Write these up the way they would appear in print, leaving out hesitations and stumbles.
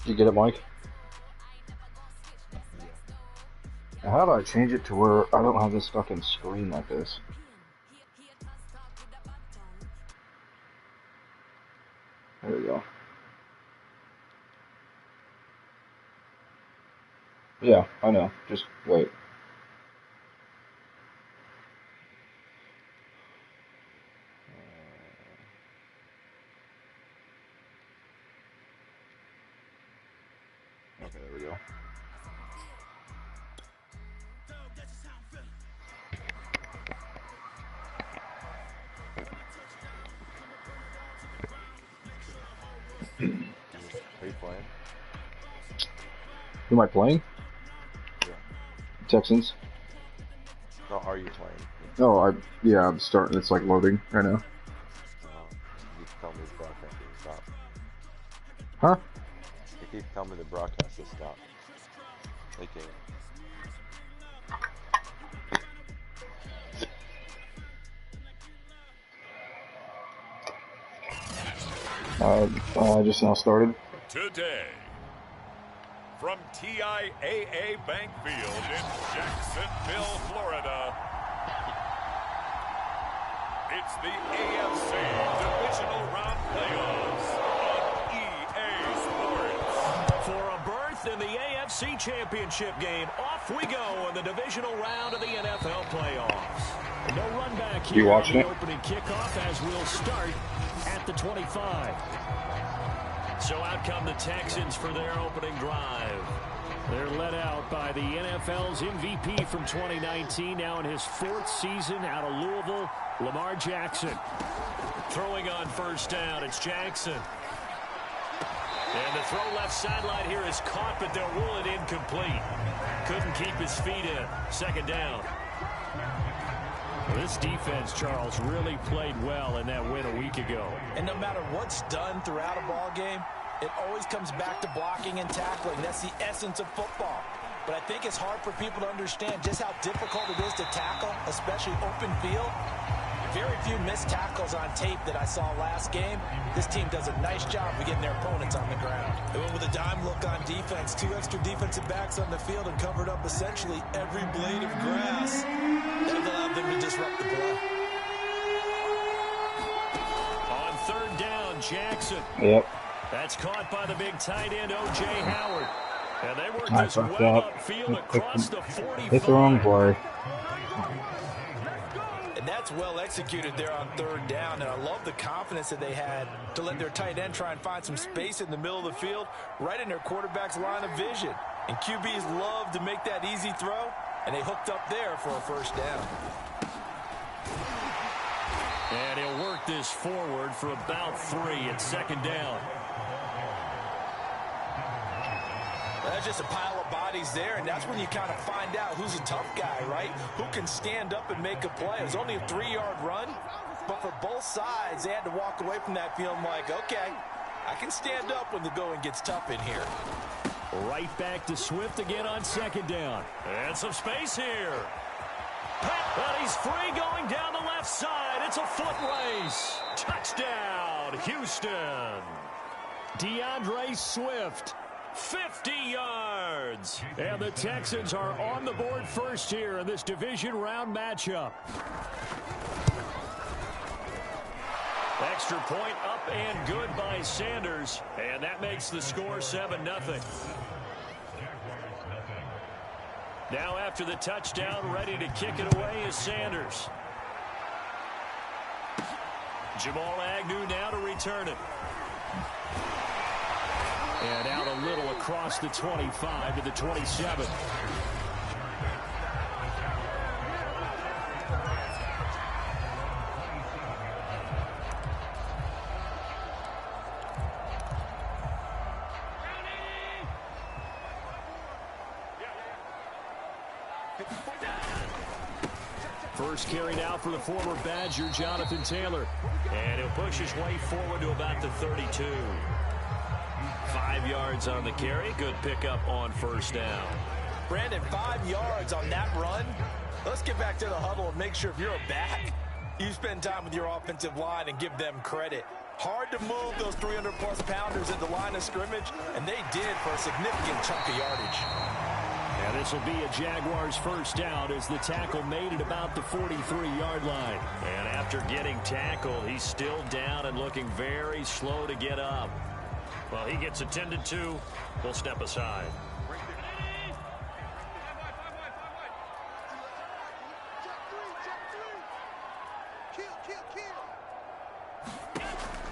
You get it, Mike? How do I change it to where I don't have this fucking screen like this? There we go. Yeah, I know. Just wait. Okay, there we go. Are you playing? Who am I playing? Yeah. Texans. No, are you playing? Oh, yeah, I'm starting. It's like loading right now. You tell me the broadcast to stop. Huh? You keep telling me the broadcast to stop. Thank you. I just now started. Today, from TIAA Bank Field in Jacksonville, Florida, it's the AFC Divisional Round Playoffs on EA Sports. For a berth in the AFC Championship game, off we go in the divisional round of the NFL playoffs. No run back here on the opening kickoff as we'll start at the 25. So out come the Texans for their opening drive. They're led out by the NFL's MVP from 2019, now in his 4th season out of Louisville, Lamar Jackson. Throwing on first down, it's Jackson. And the throw left sideline here is caught, but they'll rule it incomplete. Couldn't keep his feet in. Second down. This defense, Charles, really played well in that win a week ago. And no matter what's done throughout a ball game, it always comes back to blocking and tackling. That's the essence of football. But I think it's hard for people to understand just how difficult it is to tackle, especially open field. Very few missed tackles on tape that I saw last game. This team does a nice job of getting their opponents on the ground. They went with a dime look on defense. 2 extra defensive backs on the field and covered up essentially every blade of grass. That allowed them to disrupt the play. On third down, Jackson. Yep. That's caught by the big tight end, O.J. Howard. And they work this well upfield across the 45. Hit the wrong play. And that's well executed there on third down. And I love the confidence that they had to let their tight end try and find some space in the middle of the field, right in their quarterback's line of vision. And QBs love to make that easy throw, and they hooked up there for a first down. And he'll work this forward for about 3 at second down. That's just a pile of bodies there, and that's when you kind of find out who's a tough guy, right? Who can stand up and make a play. It was only a 3-yard run, but for both sides, they had to walk away from that feeling like, okay, I can stand up when the going gets tough in here. Right back to Swift again on second down. And some space here. And he's free going down the left side. It's a foot race. Touchdown, Houston. DeAndre Swift. 50 yards. And the Texans are on the board first here in this division round matchup. Extra point up and good by Sanders. And that makes the score 7-0. Now after the touchdown, ready to kick it away is Sanders. Jamal Agnew now to return it. And out a little across the 25 to the 27. First carry now for the former Badger, Jonathan Taylor. And he'll push his way forward to about the 32. 5 yards on the carry. Good pickup on first down. Brandon, 5 yards on that run. Let's get back to the huddle and make sure if you're a back, you spend time with your offensive line and give them credit. Hard to move those 300-plus pounders at the line of scrimmage, and they did for a significant chunk of yardage. And this will be a Jaguars first down as the tackle made it about the 43-yard line. And after getting tackled, he's still down and looking very slow to get up. Well, he gets attended to. We'll step aside.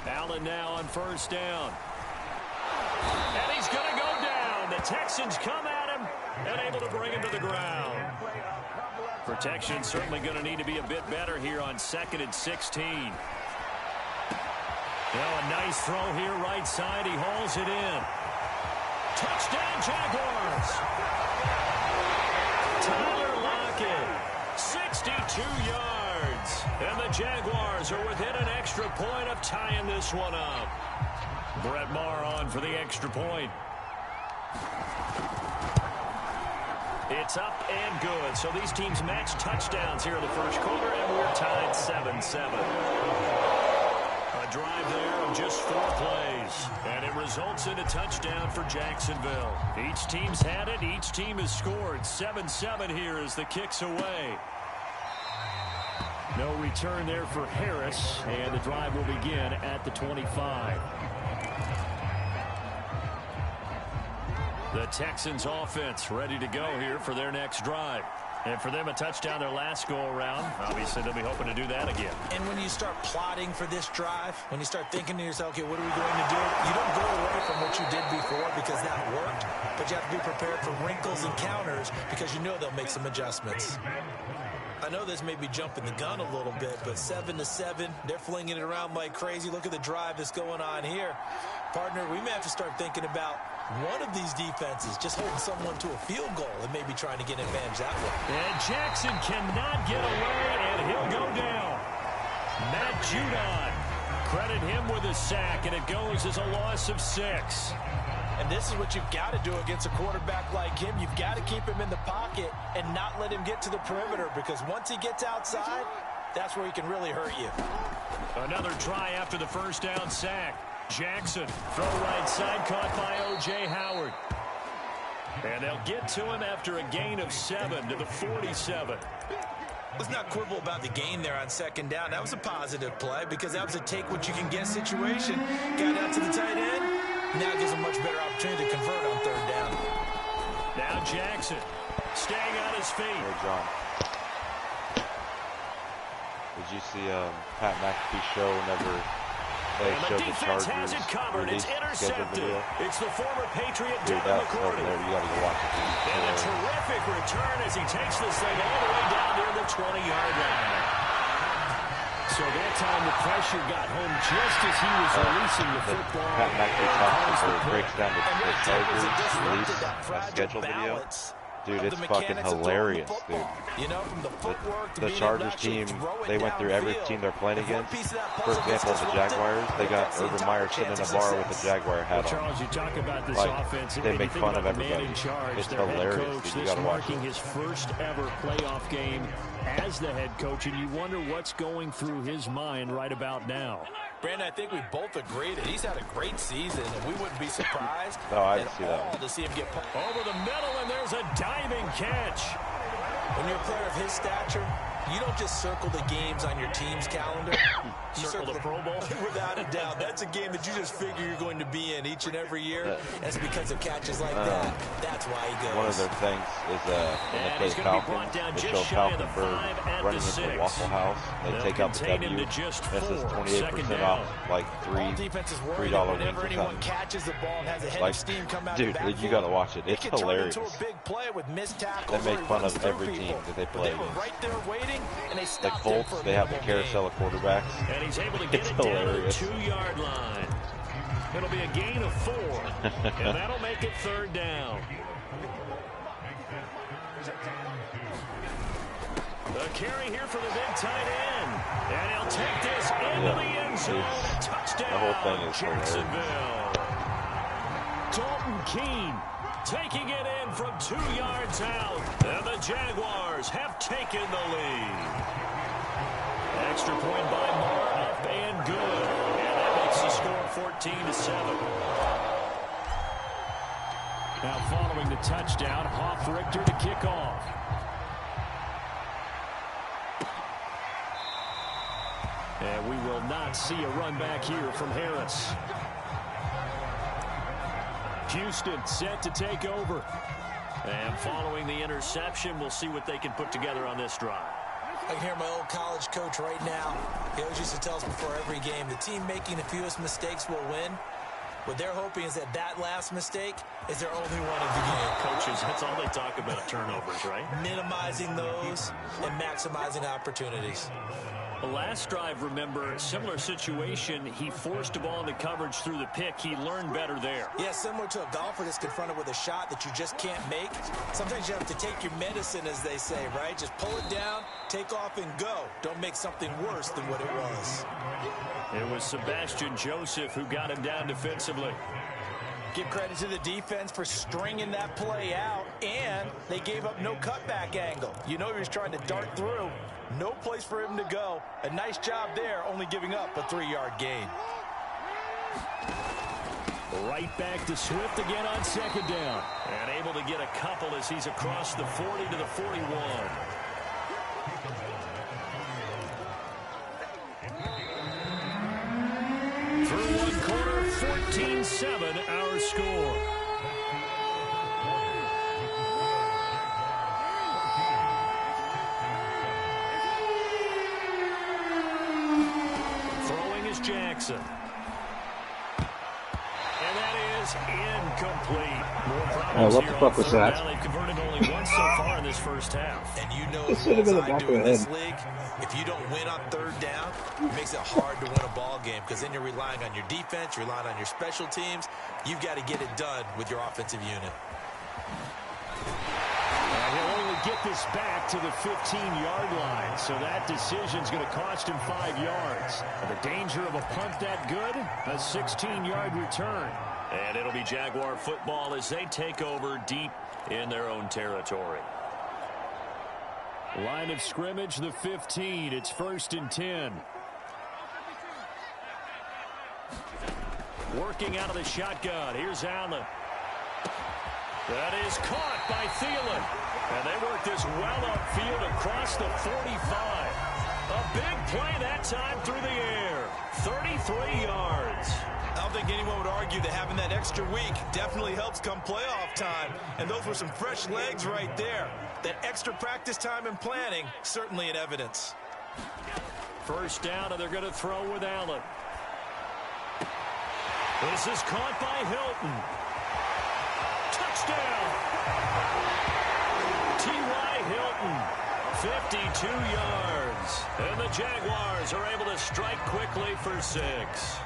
Allen now on first down. And he's going to go down. The Texans come at him and able to bring him to the ground. Protection certainly going to need to be a bit better here on 2nd and 16. Now a nice throw here right side. He hauls it in. Touchdown Jaguars. Tyler Lockett, 62 yards. And the Jaguars are within an extra point of tying this one up. Brett Maher on for the extra point. It's up and good. So these teams match touchdowns here in the first quarter, and we're tied 7-7. A drive there of just 4 plays, and it results in a touchdown for Jacksonville. Each team's had it. Each team has scored. 7-7 here as the kick's away. No return there for Harris, and the drive will begin at the 25. The Texans offense ready to go here for their next drive. And for them, a touchdown their last go-around. Obviously, they'll be hoping to do that again. And when you start plotting for this drive, when you start thinking to yourself, okay, what are we going to do? You don't go away from what you did before because that worked, but you have to be prepared for wrinkles and counters because you know they'll make some adjustments. I know this may be jumping the gun a little bit, but 7-7, they're flinging it around like crazy. Look at the drive that's going on here. Partner, we may have to start thinking about one of these defenses just holding someone to a field goal and maybe trying to get an advantage that way. And Jackson cannot get away, and he'll go down. Matt Judon, credit him with a sack, and it goes as a loss of 6. And this is what you've got to do against a quarterback like him. You've got to keep him in the pocket and not let him get to the perimeter, because once he gets outside, that's where he can really hurt you. Another try after the first down sack. Jackson, throw right side, caught by O.J. Howard. And they'll get to him after a gain of 7 to the 47. Let's not quibble about the gain there on second down. That was a positive play because that was a take-what-you-can-get situation. Got out to the tight end. Now gives him a much better opportunity to convert on third down. Now Jackson staying on his feet. Hey, John. Did you see Pat McAfee's show whenever they showed the Chargers has it covered. It's intercepted. It's the former Patriot Dude, Devin that's McCourty. there. You got to go watch it. And a terrific return as he takes this thing all the way down near the 20-yard line. So that time the pressure got home just as he was releasing the football. Pat McAfee talks about breaks down the Chargers release schedule video. Dude, it's fucking hilarious, dude. You know, from the footwork to the Chargers team, they went through every team they're playing against. For example, the Jaguars, they got Urban Meyer sitting in a bar with a Jaguar hat on. Charles, you talk about this Like, offense. they make fun of everybody. It's hilarious, dude. You gotta watch it. His first ever playoff game as the head coach, and you wonder what's going through his mind right about now. Brandon, I think we both agree that he's had a great season, and we wouldn't be surprised to see him get over the middle, and there's a diving catch. When you're a player of his stature, you don't just circle the games on your team's calendar. You circle the Pro Bowl. Without a doubt. That's a game that you just figure you're going to be in each and every year. That's because of catches like that. That's why he goes. One of their things is when they play Falcons, they show Falconberg running into the Waffle House. They take out the W. This is 28% off, like $3 wings or something. Catches the ball and has a head like, of steam come out dude, you gotta watch it. It's hilarious. A big play with missed tackles. They make fun of every team that they play. They were right there waiting, and they the Colts, they have the carousel of quarterbacks. And he's able to get it down to the 2-yard line. It'll be a gain of 4, and that'll make it third down. The carry here for the big tight end. And he'll take this into the end zone. Touchdown, the whole thing is Jacksonville. Dalton Keene taking it in from 2 yards out. And the Jaguars have taken the lead. Extra point by Moore, up and good. And that makes 14-7. Now following the touchdown, Richter to kick off. And we will not see a run back here from Harris. Houston set to take over. And following the interception, we'll see what they can put together on this drive. I can hear my old college coach right now. He always used to tell us before every game, the team making the fewest mistakes will win. What they're hoping is that last mistake is their only one of the game. Coaches, that's all they talk about, turnovers, right? Minimizing those and maximizing opportunities. The last drive, remember, similar situation. He forced a ball into coverage through the pick. He learned better there. Yeah, similar to a golfer that's confronted with a shot that you just can't make. Sometimes you have to take your medicine, as they say, right? Just pull it down, take off, and go. Don't make something worse than what it was. It was Sebastian Joseph who got him down defensively. Give credit to the defense for stringing that play out, and they gave up no cutback angle. You know he was trying to dart through. No place for him to go. A nice job there, only giving up a 3-yard gain. Right back to Swift again on second down. And able to get a couple as he's across the 40 to the 41. Through one quarter, 14-7 our score. Throwing is Jackson. And that is incomplete. What the fuck was that? They've converted only once so far in this first half. And you know as well as I do in this league, if you don't win on third down, it makes it hard to win a ball game because then you're relying on your defense, you're relying on your special teams. You've got to get it done with your offensive unit. And he'll only get this back to the 15-yard line, so that decision's going to cost him 5 yards. And the danger of a punt that good, a 16-yard return. And it'll be Jaguar football as they take over deep in their own territory. Line of scrimmage, the 15. It's 1st and 10. Working out of the shotgun. Here's Allen. That is caught by Thielen. And they work this well upfield across the 45. A big play that time through the air. 33 yards. I don't think anyone would argue that having that extra week definitely helps come playoff time. And those were some fresh legs right there. That extra practice time and planning, certainly in evidence. First down, and they're going to throw with Allen. This is caught by Hilton. Touchdown! T.Y. Hilton, 52 yards. And the Jaguars are able to strike quickly for 6.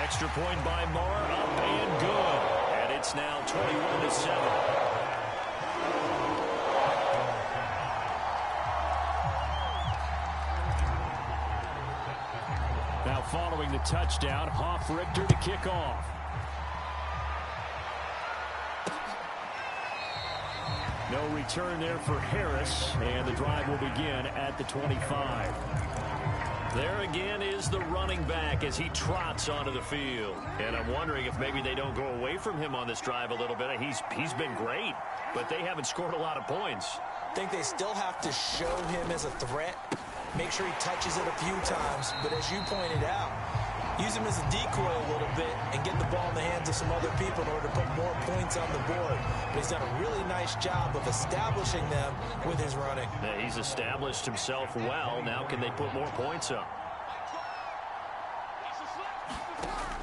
Extra point by Moore, up and good. And it's now 21-7. Now following the touchdown, Richter to kick off. No return there for Harris, and the drive will begin at the 25. There again is the running back as he trots onto the field. And I'm wondering if maybe they don't go away from him on this drive a little bit. He's been great, but they haven't scored a lot of points. I think they still have to show him as a threat. Make sure he touches it a few times. But as you pointed out, use him as a decoy a little bit and get the ball in the hands of some other people in order to put more points on the board. But he's done a really nice job of establishing them with his running. Yeah, he's established himself well. Now can they put more points up?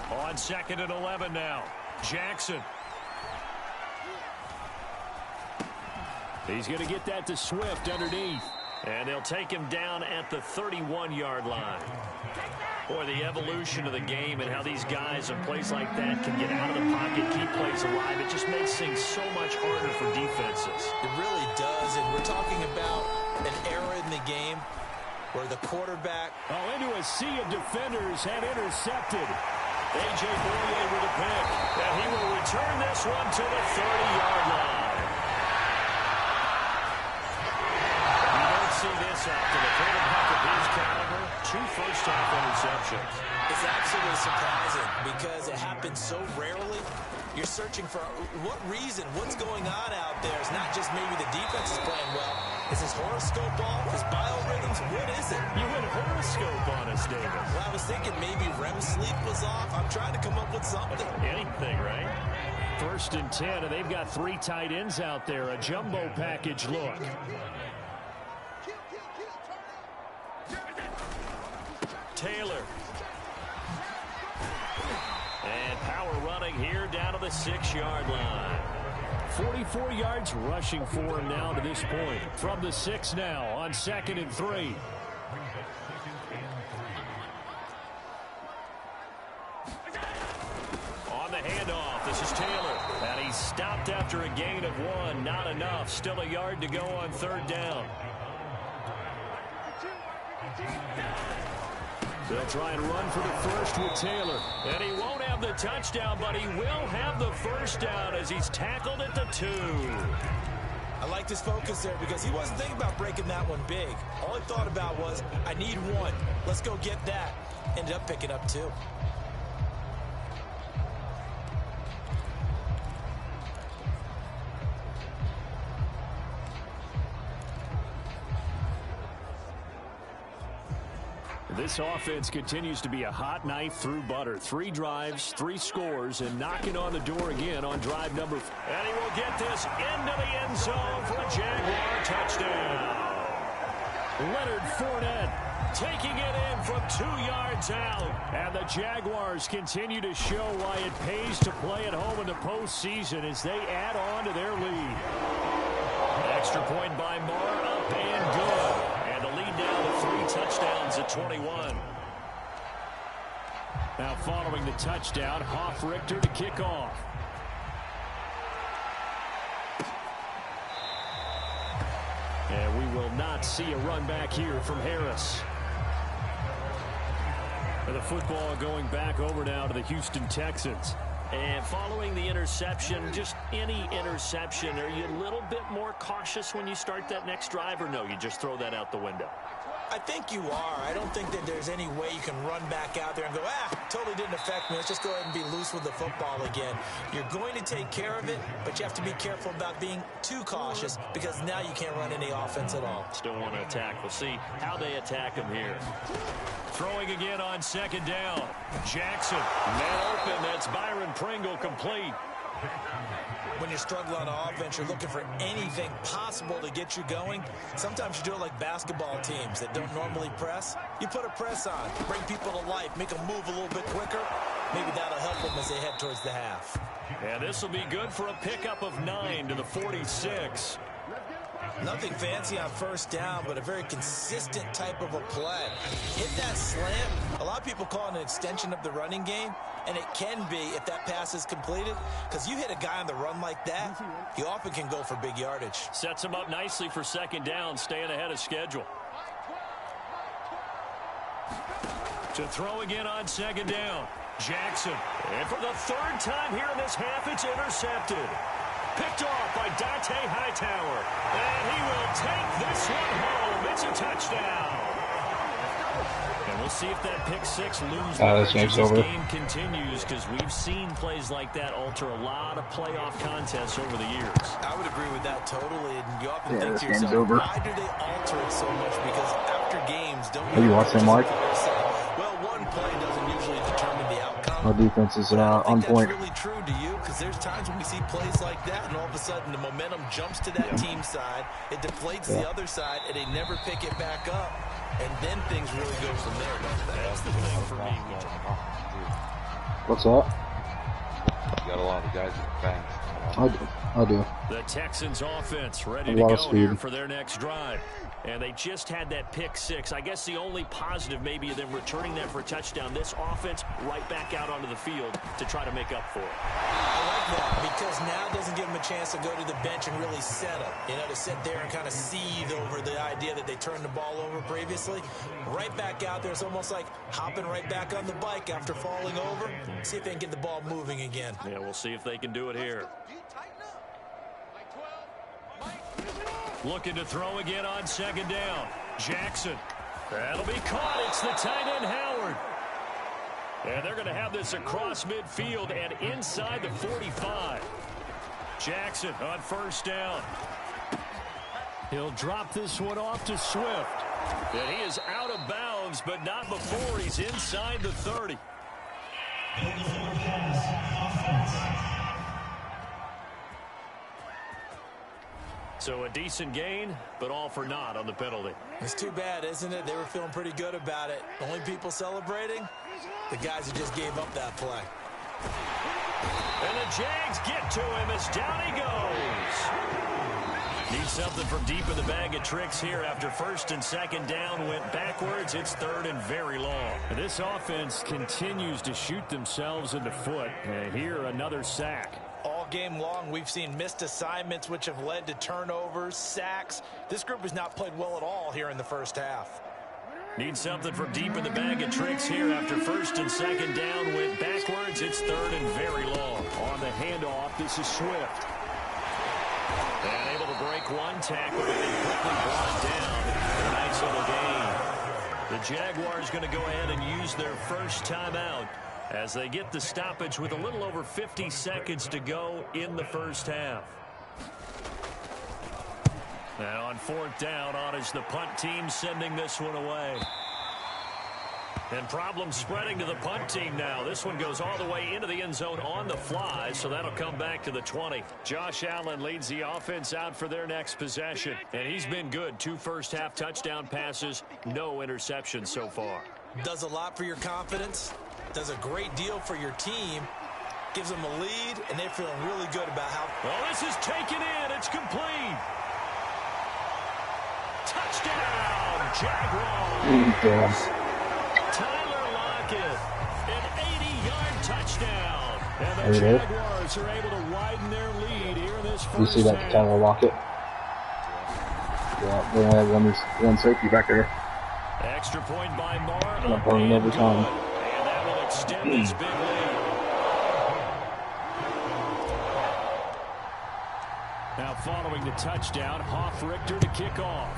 On 2nd and 11 now. Jackson. He's going to get that to Swift underneath. And they'll take him down at the 31-yard line. Boy, the evolution of the game and how these guys in plays like that can get out of the pocket, keep plays alive, it just makes things so much harder for defenses. It really does, and we're talking about an era in the game where the quarterback... into a sea of defenders and intercepted. A.J. Boyer with a pick, and he will return this one to the 30-yard line. You don't see this often. A quarterback of his caliber 2 first-half interceptions. It's absolutely surprising because it happens so rarely. You're searching for what reason, what's going on out there. It's not just maybe the defense is playing well. Is his horoscope off? His biorhythms? What is it? You went horoscope on us, David. Well, I was thinking maybe REM sleep was off. I'm trying to come up with something. Anything, right? 1st and 10, and they've got 3 tight ends out there. A jumbo package look. Taylor. And power running here down to the 6-yard line. 44 yards rushing for him now to this point. From the 6 now on 2nd and 3. On the handoff, this is Taylor. And he's stopped after a gain of 1. Not enough. Still a yard to go on 3rd down. They'll try and run for the first with Taylor. And he won't have the touchdown, but he will have the first down as he's tackled at the 2. I liked his focus there because he wasn't thinking about breaking that one big. All he thought about was, I need 1. Let's go get that. Ended up picking up 2. This offense continues to be a hot knife through butter. 3 drives, 3 scores, and knocking on the door again on drive number 4. And he will get this into the end zone for a Jaguar touchdown. Leonard Fournette taking it in from 2 yards out. And the Jaguars continue to show why it pays to play at home in the postseason as they add on to their lead. Extra point by Marr, up and good. Down to 3 touchdowns at 21. Now following the touchdown, Hoff-Richter to kick off. And we will not see a run back here from Harris. And the football going back over now to the Houston Texans. And following the interception, just any interception, are you a little bit more cautious when you start that next drive, or no, you just throw that out the window? I think you are. I don't think that there's any way you can run back out there and go, totally didn't affect me. Let's just go ahead and be loose with the football again. You're going to take care of it, but you have to be careful about being too cautious because now you can't run any offense at all. Still want to attack. We'll see how they attack him here. Throwing again on 2nd down. Jackson, man open. That's Byron Pringle complete. When you struggle on offense, you're looking for anything possible to get you going. Sometimes you do it like basketball teams that don't normally press. You put a press on, bring people to life, make them move a little bit quicker. Maybe that'll help them as they head towards the half. And this will be good for a pickup of 9 to the 46. Nothing fancy on 1st down, but a very consistent type of a play. Hit that slant. A lot of people call it an extension of the running game, and it can be if that pass is completed, because you hit a guy on the run like that, he often can go for big yardage. Sets him up nicely for 2nd down, staying ahead of schedule. To throw again on 2nd down. Jackson. And for the 3rd time here in this half, it's intercepted. Picked off by Dante Hightower. And he will take this one home. It's a touchdown. And we'll see if that pick 6 loses as this game continues, because we've seen plays like that alter a lot of playoff contests over the years. I would agree with that totally. And you often think to yourself, why do they alter it so much? Because after games, don't you watch them, Mike? Well, one play doesn't usually determine the outcome. Our defense is on point. That's really true to you, because there's times when we see plays like that, and all of a sudden the momentum jumps to that team side, it deflates the other side, and they never pick it back up, and then things really go from there, don't they? That's the thing for me. What's up? You got a lot of guys with bangs. I do. The Texans offense ready to go here for their next drive. And they just had that pick 6. I guess the only positive maybe of them returning that for a touchdown. This offense right back out onto the field to try to make up for it. I like that, because now it doesn't give them a chance to go to the bench and really settle. You know, to sit there and kind of seethe over the idea that they turned the ball over previously. Right back out there, it's almost like hopping right back on the bike after falling over. See if they can get the ball moving again. Yeah, we'll see if they can do it here. Looking to throw again on 2nd down. Jackson That'll be caught. It's the tight end, Howard. And they're going to have this across midfield and inside the 45. Jackson on first down. He'll drop this one off to Swift. And he is out of bounds, but not before he's inside the 30. So a decent gain, but all for naught on the penalty. It's too bad, isn't it? They were feeling pretty good about it. The only people celebrating, the guys who just gave up that play. And the Jags get to him as down he goes. Needs something from deep in the bag of tricks here after first and second down went backwards. It's third and very long. And this offense continues to shoot themselves in the foot. And here another sack. All game long, we've seen missed assignments, which have led to turnovers, sacks. This group has not played well at all here in the first half. Need something from deep in the bag of tricks here after first and second down went backwards. It's third and very long. On the handoff, this is Swift. And able to break one tackle, but then quickly brought down. A nice little gain. The Jaguars going to go ahead and use their first timeout as they get the stoppage with a little over 50 seconds to go in the first half. Now on fourth down, on is the punt team sending this one away. And problems spreading to the punt team now. This one goes all the way into the end zone on the fly, so that'll come back to the 20. Josh Allen leads the offense out for their next possession. And he's been good. 2 first-half touchdown passes, no interceptions so far. Does a lot for your confidence. Does a great deal for your team. Gives them a lead, and they're feeling really good about how... Well, this is taken in. It's complete. Touchdown, Jaguars. Tyler Lockett, an 80-yard touchdown. And the Jaguars are able to widen their lead here in this first half. You see that Tyler Lockett? Yeah, they only have one safety back there. Extra point by Marr. And I'm playing every time. And that will extend this big lead. Now following the touchdown, Hoff-Richter to kick off.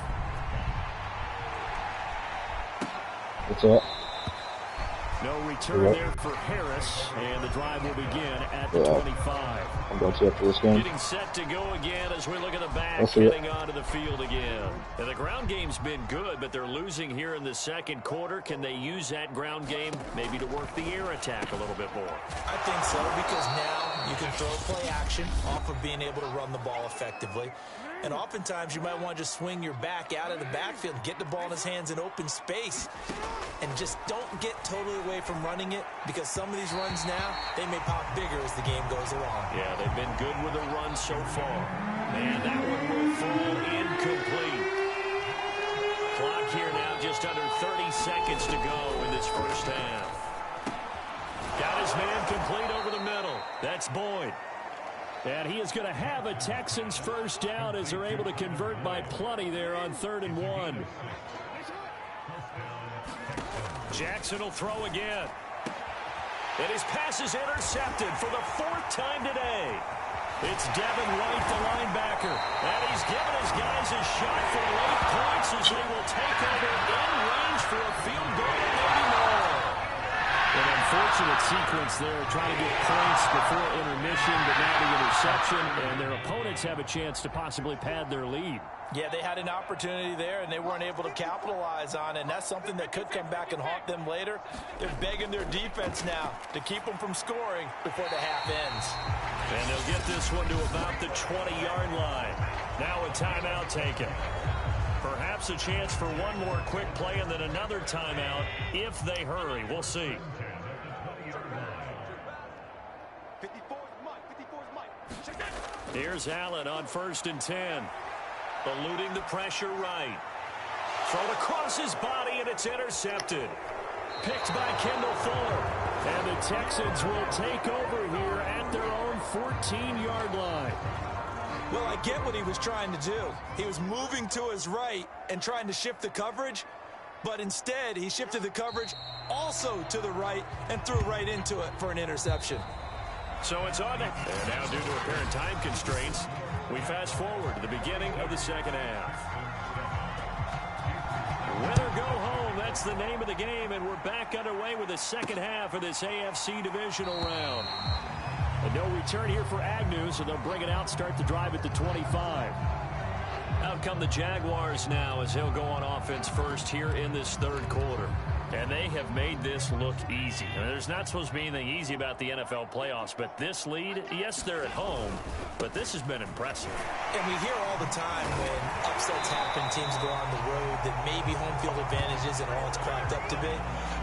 What's up? No return there for Harris, and the drive will begin at the 25. I'm going to after this game. Getting set to go again as we look at the back, heading onto the field again. And the ground game's been good, but they're losing here in the second quarter. Can they use that ground game maybe to work the air attack a little bit more? I think so, because now you can throw play action off of being able to run the ball effectively. And oftentimes you might want to just swing your back out of the backfield, get the ball in his hands in open space, and just don't get totally away from running it, because some of these runs now, they may pop bigger as the game goes along. Yeah, they've been good with the run so far. And that one will fall incomplete. Clock here now just under 30 seconds to go in this first half. Got his man complete over the middle. That's Boyd. And he is going to have a Texans first down as they're able to convert by plenty there on 3rd and 1. Jackson will throw again. And his pass is intercepted for the 4th time today. It's Devin White, the linebacker. And he's given his guys a shot for late points as they will take over in range for a field goal, maybe more. An unfortunate sequence there, trying to get points before intermission, but now the interception, and their opponents have a chance to possibly pad their lead. Yeah, they had an opportunity there, and they weren't able to capitalize on it, and that's something that could come back and haunt them later. They're begging their defense now to keep them from scoring before the half ends. And they'll get this one to about the 20-yard line. Now a timeout taken. Perhaps a chance for one more quick play and then another timeout if they hurry. We'll see. Here's Allen on 1st and 10. Eluding the pressure right. Thrown across his body, and it's intercepted. Picked by Kendall Fuller. And the Texans will take over here at their own 14-yard line. Well, I get what he was trying to do. He was moving to his right and trying to shift the coverage, but instead he shifted the coverage also to the right and threw right into it for an interception. So it's on it. And now due to apparent time constraints, we fast forward to the beginning of the second half. Winner go home. That's the name of the game, and we're back underway with the second half of this AFC divisional round. And no return here for Agnew, so they'll bring it out, start the drive at the 25. Out come the Jaguars now as he'll go on offense first here in this third quarter. And they have made this look easy. I mean, there's not supposed to be anything easy about the NFL playoffs, but this lead, yes, they're at home, but this has been impressive. And we hear all the time when upsets happen, teams go on the road, that maybe home field advantage isn't all it's cracked up to be.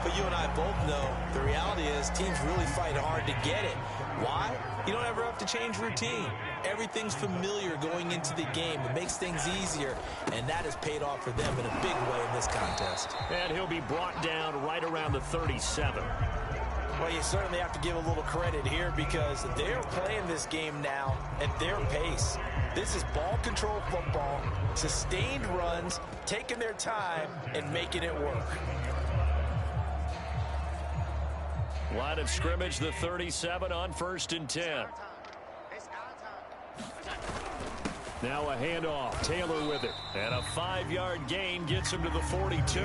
But you and I both know the reality is teams really fight hard to get it. Why? You don't ever have to change routine. Everything's familiar going into the game. It makes things easier, and that has paid off for them in a big way in this contest. And he'll be brought down right around the 37. Well, you certainly have to give a little credit here because they're playing this game now at their pace. This is ball control football, sustained runs, taking their time, and making it work. Line of scrimmage, the 37 on 1st and 10. Now a handoff. Taylor with it. And a 5-yard gain gets him to the 42.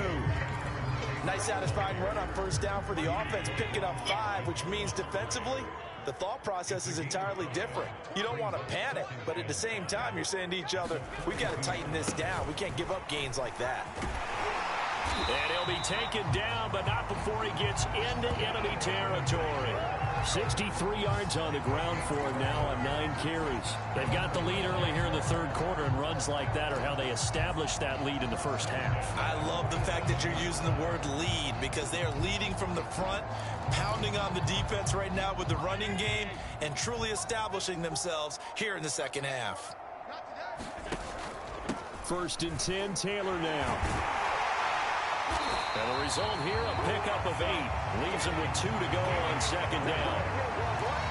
Nice satisfying run on first down for the offense, picking up 5, which means defensively, the thought process is entirely different. You don't want to panic, but at the same time, you're saying to each other, we got to tighten this down. We can't give up gains like that. And he'll be taken down, but not before he gets into enemy territory. 63 yards on the ground for him now on 9 carries. They've got the lead early here in the third quarter, and runs like that are how they established that lead in the first half. I love the fact that you're using the word lead because they are leading from the front, pounding on the defense right now with the running game, and truly establishing themselves here in the second half. 1st and 10, Taylor now. And the result here, a pickup of 8. Leaves him with 2 to go on 2nd down.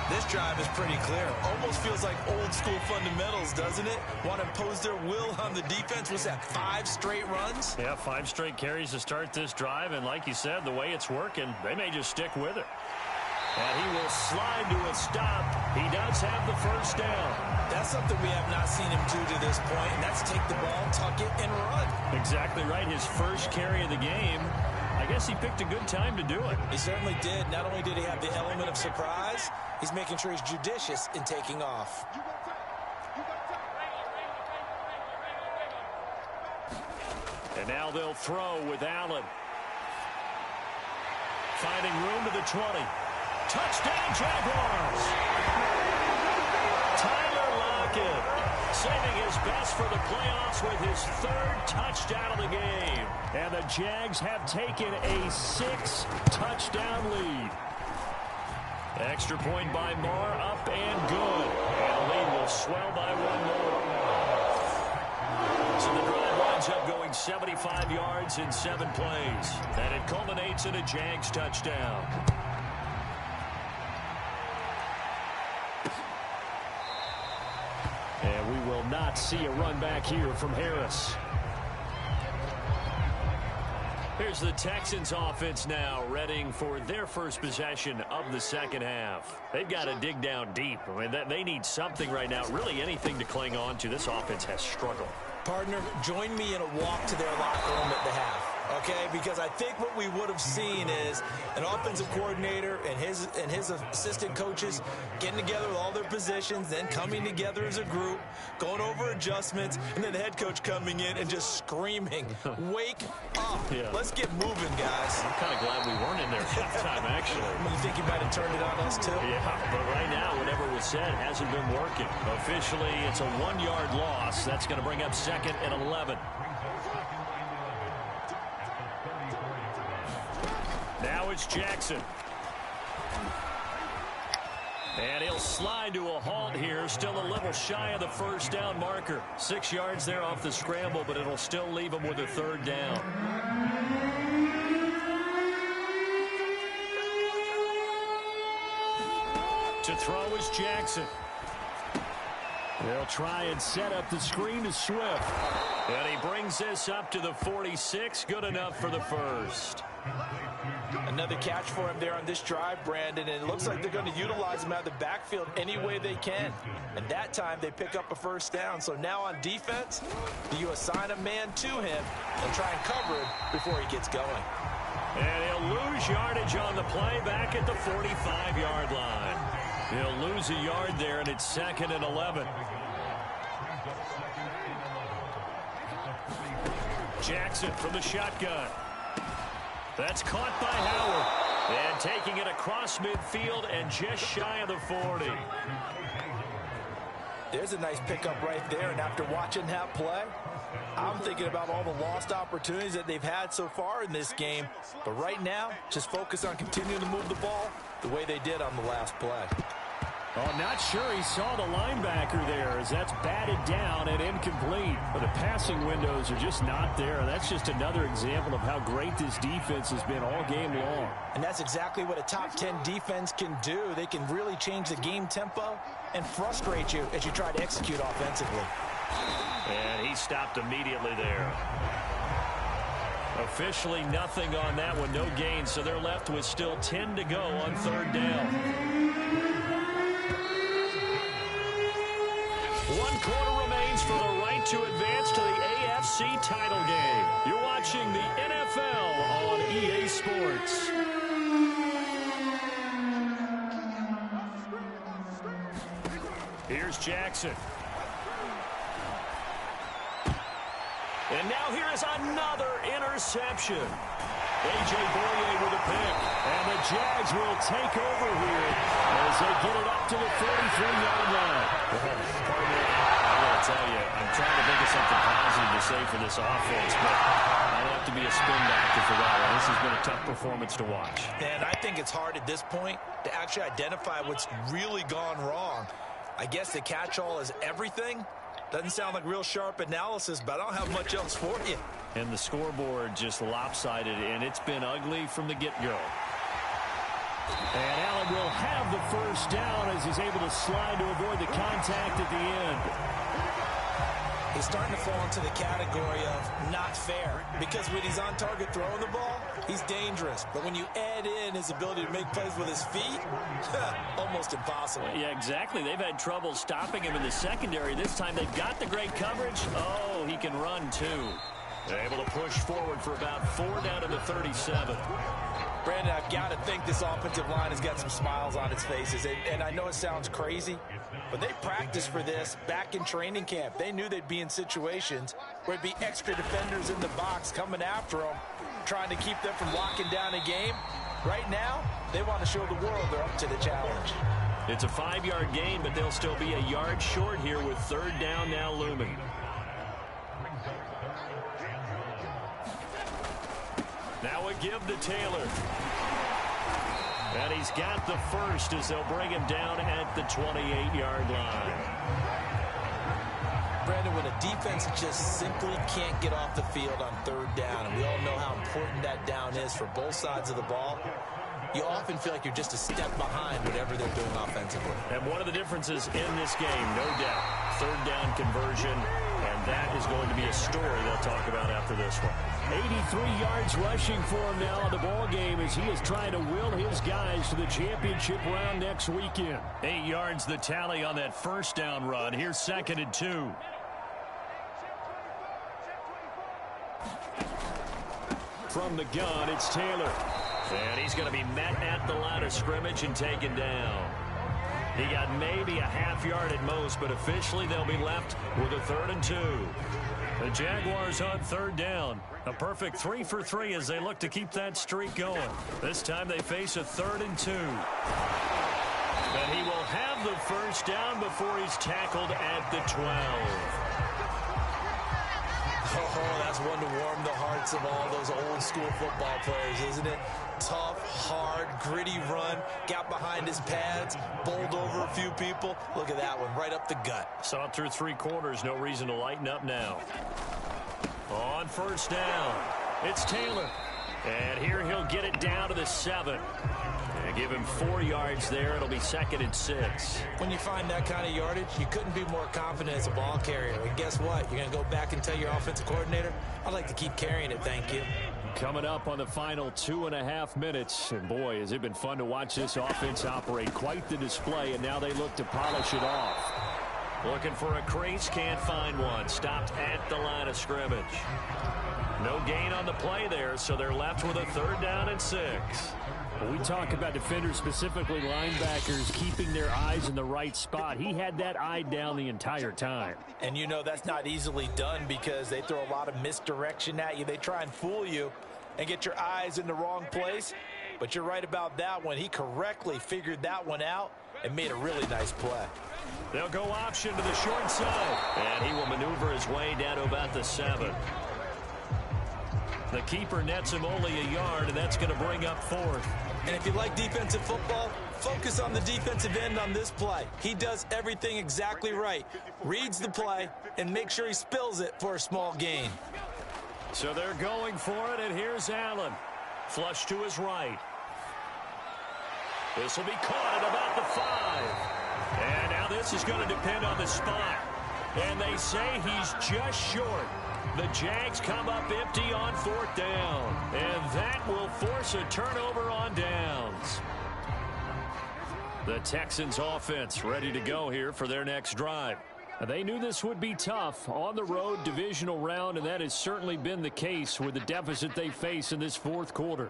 This drive is pretty clear. Almost feels like old school fundamentals, doesn't it? Want to impose their will on the defense. Was that 5 straight runs? Yeah, 5 straight carries to start this drive. And like you said, the way it's working, they may just stick with it. And he will slide to a stop. He does have the first down. That's something we have not seen him do to this point, and that's take the ball, tuck it, and run. Exactly right. His first carry of the game. I guess he picked a good time to do it. He certainly did. Not only did he have the element of surprise, he's making sure he's judicious in taking off. And now they'll throw with Allen. Finding room to the 20. Touchdown, Jaguars! Tyler Lockett saving his best for the playoffs with his 3rd touchdown of the game. And the Jags have taken a 6-touchdown lead. Extra point by Marr, up and good. And the lead will swell by 1 more. So the drive winds up going 75 yards in 7 plays. And it culminates in a Jags touchdown. And we will not see a run back here from Harris. Here's the Texans offense now, readying for their first possession of the second half. They've got to dig down deep. I mean, they need something right now, really anything to cling on to. This offense has struggled. Partner, join me in a walk to their locker room at the half. Okay, because I think what we would have seen is an offensive coordinator and his assistant coaches getting together with all their positions, then coming together as a group, going over adjustments, and then the head coach coming in and just screaming, "Wake up! Yeah. Let's get moving, guys." I'm kind of glad we weren't in there at halftime, actually. You think he might have turned it on us too? Yeah, but right now, whatever was said hasn't been working. Officially, it's a 1-yard loss. That's going to bring up 2nd and 11. Now it's Jackson. And he'll slide to a halt here. Still a little shy of the first down marker. 6 yards there off the scramble, but it'll still leave him with a 3rd down. To throw is Jackson. They'll try and set up the screen to Swift. And he brings this up to the 46. Good enough for the first. Another catch for him there on this drive, Brandon, and it looks like they're going to utilize him out of the backfield any way they can. And that time they pick up a first down. So now on defense, you assign a man to him and try and cover him before he gets going. And he'll lose yardage on the play back at the 45-yard line. He'll lose a yard there, and it's 2nd and 11. Jackson from the shotgun. That's caught by Howard. And taking it across midfield and just shy of the 40. There's a nice pickup right there, and after watching that play, I'm thinking about all the lost opportunities that they've had so far in this game. But right now, just focus on continuing to move the ball the way they did on the last play. Oh, not sure he saw the linebacker there as that's batted down and incomplete. But the passing windows are just not there. That's just another example of how great this defense has been all game long. And that's exactly what a top 10 defense can do. They can really change the game tempo and frustrate you as you try to execute offensively. And he stopped immediately there. Officially nothing on that one, no gain. So they're left with still 10 to go on 3rd down. 1 quarter remains for the right to advance to the AFC title game. You're watching the NFL on EA Sports. Here's Jackson. And now here is another interception. A.J. Boye with a pick. And the Jags will take over here as they get it up to the 43-yard line. Partner, I got to tell you, I'm trying to think of something positive to say for this offense, but I'll have to be a spin doctor for that one. This has been a tough performance to watch. And I think it's hard at this point to actually identify what's really gone wrong. I guess the catch-all is everything. Doesn't sound like real sharp analysis, but I don't have much else for you. And the scoreboard just lopsided, and it's been ugly from the get-go. And Allen will have the first down as he's able to slide to avoid the contact at the end. He's starting to fall into the category of not fair, because when he's on target throwing the ball, he's dangerous. But when you add in his ability to make plays with his feet, almost impossible. Yeah, exactly. They've had trouble stopping him in the secondary. This time they've got the great coverage. Oh, he can run too. They're able to push forward for about 4 down to the 37. Brandon, I've got to think this offensive line has got some smiles on its faces. And I know it sounds crazy, but they practiced for this back in training camp. They knew they'd be in situations where it'd be extra defenders in the box coming after them, trying to keep them from locking down a game. Right now, they want to show the world they're up to the challenge. It's a 5-yard gain, but they'll still be a yard short here with 3rd down now looming. Now a give to Taylor. And he's got the first as they'll bring him down at the 28-yard line. Brandon, when a defense just simply can't get off the field on 3rd down, and we all know how important that down is for both sides of the ball, you often feel like you're just a step behind whatever they're doing offensively. And one of the differences in this game, no doubt, 3rd down conversion, and that is going to be a story they'll talk about after this one. 83 yards rushing for him now in the ball game as he is trying to will his guys to the championship round next weekend. 8 yards the tally on that first down run. Here's 2nd and 2. From the gun, it's Taylor. And he's going to be met at the line of scrimmage and taken down. He got maybe a half yard at most, but officially they'll be left with a 3rd and 2. The Jaguars on 3rd down. A perfect 3 for 3 as they look to keep that streak going. This time they face a 3rd and 2. And he will have the first down before he's tackled at the 12. Oh, that's one to warm the hearts of all those old school football players, isn't it? Tough, hard, gritty run, got behind his pads, bowled over a few people. Look at that one, right up the gut. Saw it through 3 quarters, no reason to lighten up now. On first down, it's Taylor. And here he'll get it down to the 7. And give him 4 yards there. It'll be 2nd and 6. When you find that kind of yardage, you couldn't be more confident as a ball carrier. And guess what? You're going to go back and tell your offensive coordinator, I'd like to keep carrying it, thank you. Coming up on the final 2.5 minutes. And boy, has it been fun to watch this offense operate. Quite the display, and now they look to polish it off. Looking for a crease, can't find one. Stopped at the line of scrimmage. No gain on the play there, so they're left with a 3rd down and 6. When we talk about defenders, specifically linebackers, keeping their eyes in the right spot, he had that eye down the entire time. And you know that's not easily done because they throw a lot of misdirection at you. They try and fool you and get your eyes in the wrong place. But you're right about that one. He correctly figured that one out and made a really nice play. They'll go option to the short side. And he will maneuver his way down to about the 7. The keeper nets him only a yard, and that's going to bring up 4th. And if you like defensive football, focus on the defensive end on this play. He does everything exactly right. Reads the play and make sure he spills it for a small gain. So they're going for it, and here's Allen. Flush to his right. This will be caught at about the 5. And now this is going to depend on the spot. And they say he's just short. The Jags come up empty on 4th down. And that will force a turnover on downs. The Texans offense ready to go here for their next drive. They knew this would be tough on the road divisional round, and that has certainly been the case with the deficit they face in this 4th quarter.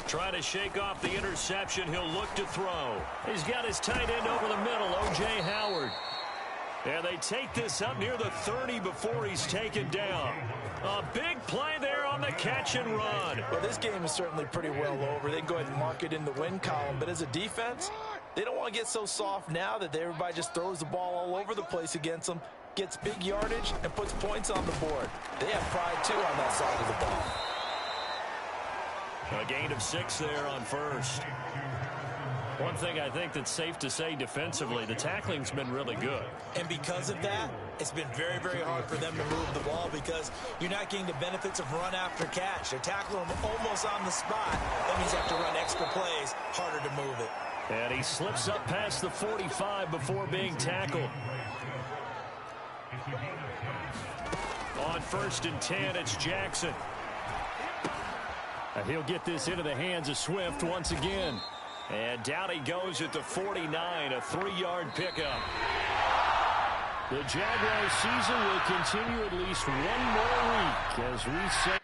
Trying to shake off the interception, he'll look to throw. He's got his tight end over the middle, O.J. Howard. And they take this up near the 30 before he's taken down. A big play there on the catch and run. Well, this game is certainly pretty well over. They can go ahead and mark it in the win column. But as a defense, they don't want to get so soft now that everybody just throws the ball all over the place against them, gets big yardage, and puts points on the board. They have pride, too, on that side of the ball. A gain of 6 there on 1st. One thing I think that's safe to say defensively, the tackling's been really good. And because of that, it's been very, very hard for them to move the ball because you're not getting the benefits of run after catch. They're tackling them almost on the spot. That means you have to run extra plays, harder to move it. And he slips up past the 45 before being tackled. On 1st and 10, it's Jackson. And he'll get this into the hands of Swift once again. And down he goes at the 49, a 3-yard pickup. The Jaguars season will continue at least one more week as we set